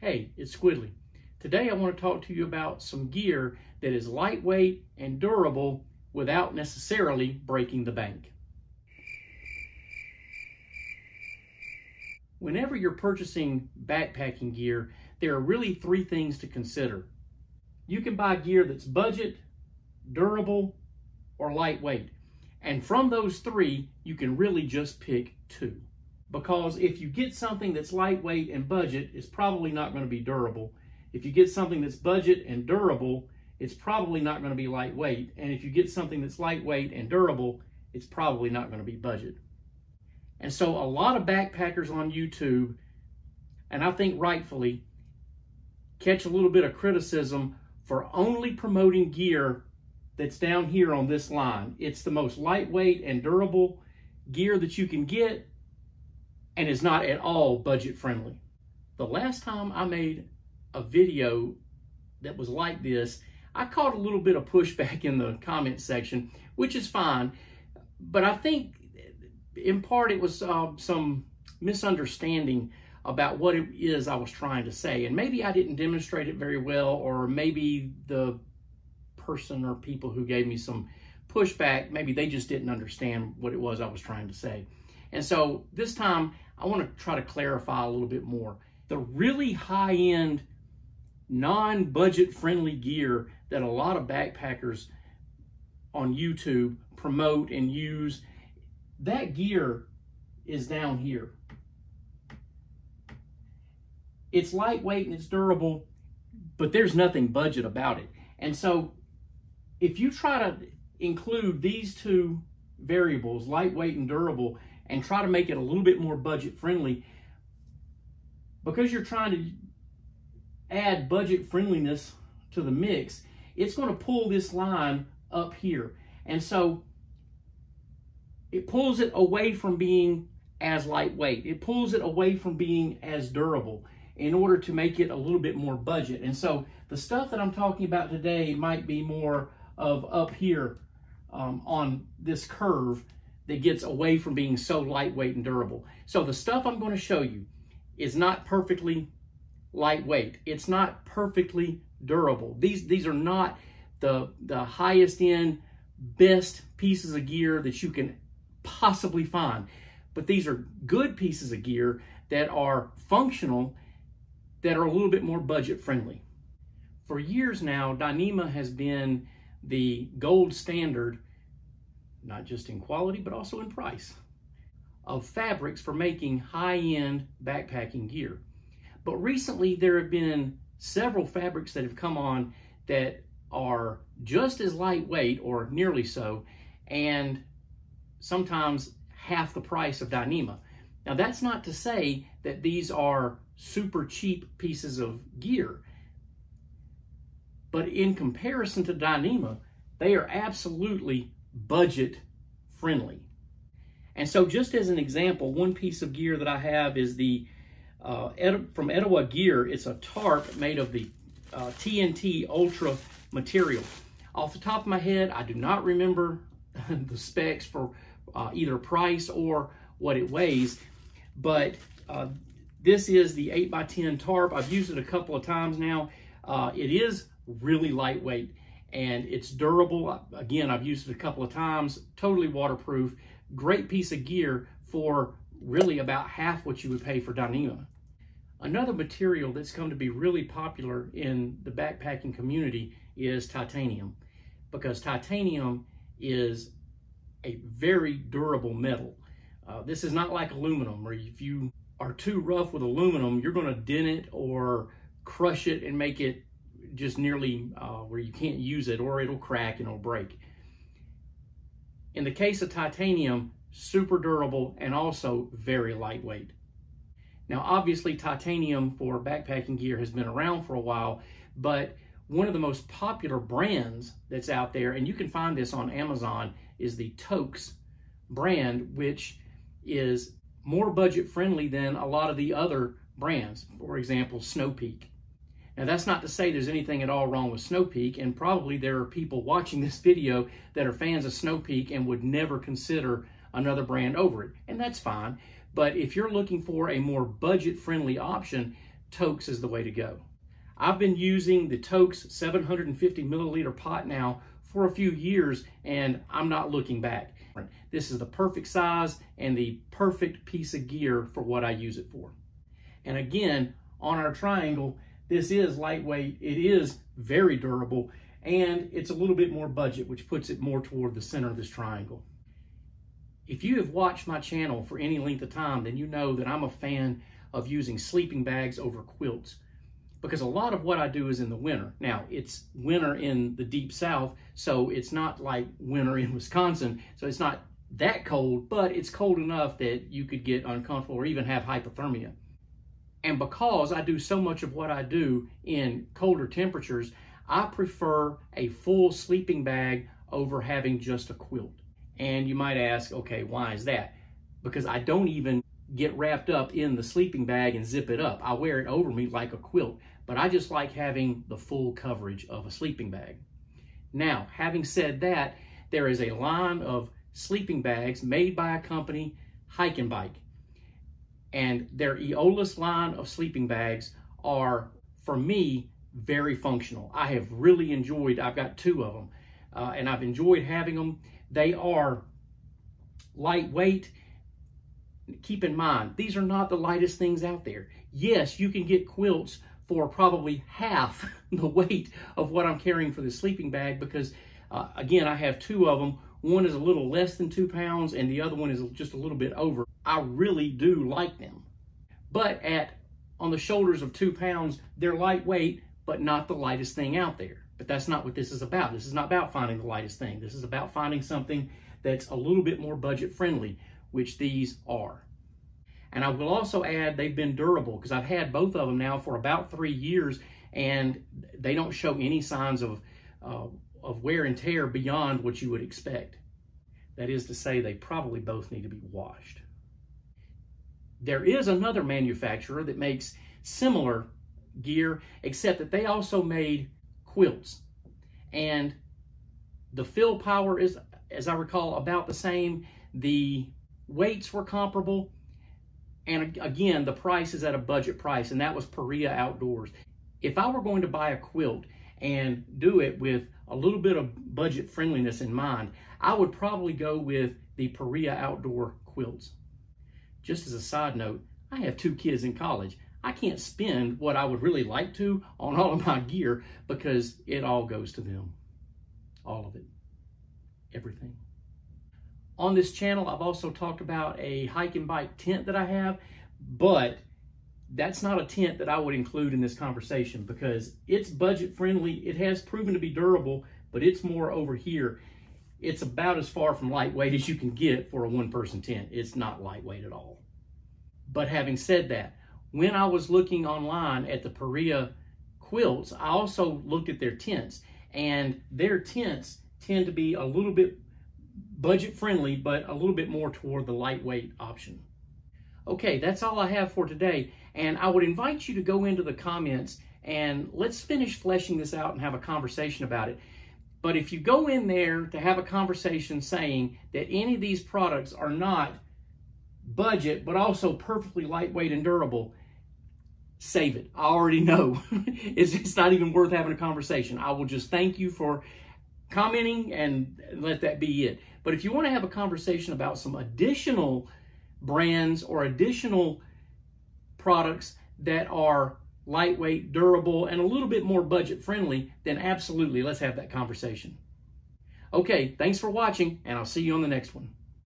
Hey, it's Squidly. Today I want to talk to you about some gear that is lightweight and durable without necessarily breaking the bank. Whenever you're purchasing backpacking gear, there are really three things to consider. You can buy gear that's budget, durable, or lightweight. And from those three, you can really just pick two. Because if you get something that's lightweight and budget, it's probably not going to be durable. If you get something that's budget and durable, it's probably not going to be lightweight. And if you get something that's lightweight and durable, it's probably not going to be budget. And so a lot of backpackers on YouTube, and I think rightfully, catch a little bit of criticism for only promoting gear that's down here on this line. It's the most lightweight and durable gear that you can get, and is not at all budget friendly. The last time I made a video that was like this, I caught a little bit of pushback in the comment section, which is fine, but I think in part it was some misunderstanding about what it is I was trying to say, and maybe I didn't demonstrate it very well, or maybe the person or people who gave me some pushback, maybe they just didn't understand what it was I was trying to say. And so this time, I want to try to clarify a little bit more. The really high-end, non-budget friendly gear that a lot of backpackers on YouTube promote and use, that gear is down here. It's lightweight and it's durable, but there's nothing budget about it. And so if you try to include these two variables, lightweight and durable, and try to make it a little bit more budget friendly, because you're trying to add budget friendliness to the mix, it's going to pull this line up here. And so it pulls it away from being as lightweight. It pulls it away from being as durable in order to make it a little bit more budget. And so the stuff that I'm talking about today might be more of up here on this curve that gets away from being so lightweight and durable. So the stuff I'm going to show you is not perfectly lightweight. It's not perfectly durable. These are not the highest end, best pieces of gear that you can possibly find. But these are good pieces of gear that are functional, that are a little bit more budget friendly. For years now, Dyneema has been the gold standard, not just in quality, but also in price, of fabrics for making high-end backpacking gear. But recently there have been several fabrics that have come on that are just as lightweight, or nearly so, and sometimes half the price of Dyneema. Now that's not to say that these are super cheap pieces of gear, but in comparison to Dyneema, they are absolutely budget friendly. And so just as an example, one piece of gear that I have is the from Etowah Gear. It's a tarp made of the TNT Ultra material. Off the top of my head, I do not remember the specs for either price or what it weighs, but this is the 8x10 tarp. I've used it a couple of times now. It is really lightweight and it's durable. Again, I've used it a couple of times, totally waterproof, great piece of gear for really about half what you would pay for Dyneema. Another material that's come to be really popular in the backpacking community is titanium, because titanium is a very durable metal. This is not like aluminum, where if you are too rough with aluminum, you're going to dent it or crush it and make it just nearly where you can't use it, or it'll crack and it'll break. In the case of titanium, super durable and also very lightweight. Now obviously titanium for backpacking gear has been around for a while, but one of the most popular brands that's out there, and you can find this on Amazon, is the Toaks brand, which is more budget friendly than a lot of the other brands. For example, Snow Peak. Now that's not to say there's anything at all wrong with Snow Peak, and probably there are people watching this video that are fans of Snow Peak and would never consider another brand over it, and that's fine. But if you're looking for a more budget-friendly option, Toaks is the way to go. I've been using the Toaks 750 milliliter pot now for a few years, and I'm not looking back. This is the perfect size and the perfect piece of gear for what I use it for. And again, on our triangle, this is lightweight, it is very durable, and it's a little bit more budget, which puts it more toward the center of this triangle. If you have watched my channel for any length of time, then you know that I'm a fan of using sleeping bags over quilts, because a lot of what I do is in the winter. Now, it's winter in the deep south, so it's not like winter in Wisconsin, so it's not that cold, but it's cold enough that you could get uncomfortable or even have hypothermia. And because I do so much of what I do in colder temperatures, I prefer a full sleeping bag over having just a quilt. And you might ask, okay, why is that? Because I don't even get wrapped up in the sleeping bag and zip it up. I wear it over me like a quilt, but I just like having the full coverage of a sleeping bag. Now, having said that, there is a line of sleeping bags made by a company, Hike and Bike. And their Aeolus line of sleeping bags are, for me, very functional. I have really enjoyed, I've got 2 of them, and I've enjoyed having them. They are lightweight. Keep in mind, these are not the lightest things out there. Yes, you can get quilts for probably half the weight of what I'm carrying for the sleeping bag because, again, I have 2 of them. One is a little less than 2 pounds and the other one is just a little bit over. I really do like them. But on the shoulders of 2 pounds, they're lightweight, but not the lightest thing out there. But that's not what this is about. This is not about finding the lightest thing. This is about finding something that's a little bit more budget friendly, which these are. And I will also add they've been durable because I've had both of them now for about 3 years and they don't show any signs of wear and tear beyond what you would expect. That is to say, they probably both need to be washed. There is another manufacturer that makes similar gear, except that they also made quilts. And the fill power is, as I recall, about the same. The weights were comparable. And again, the price is at a budget price, and that was Parea Outdoors. If I were going to buy a quilt and do it with a little bit of budget friendliness in mind, I would probably go with the Parea Outdoor quilts. Just as a side note, I have 2 kids in college. I can't spend what I would really like to on all of my gear because it all goes to them. All of it. Everything. On this channel, I've also talked about a Hike and Bike tent that I have, but that's not a tent that I would include in this conversation because it's budget friendly. It has proven to be durable, but it's more over here. It's about as far from lightweight as you can get for a 1-person tent. It's not lightweight at all. But having said that, when I was looking online at the Parea quilts, I also looked at their tents, and their tents tend to be a little bit budget friendly, but a little bit more toward the lightweight option. Okay, that's all I have for today, and I would invite you to go into the comments and let's finish fleshing this out and have a conversation about it. But if you go in there to have a conversation saying that any of these products are not budget, but also perfectly lightweight and durable, save it. I already know. It's not even worth having a conversation. I will just thank you for commenting and let that be it. But if you want to have a conversation about some additional brands or additional products that are lightweight, durable, and a little bit more budget friendly, then absolutely, let's have that conversation. Okay, thanks for watching, and I'll see you on the next one.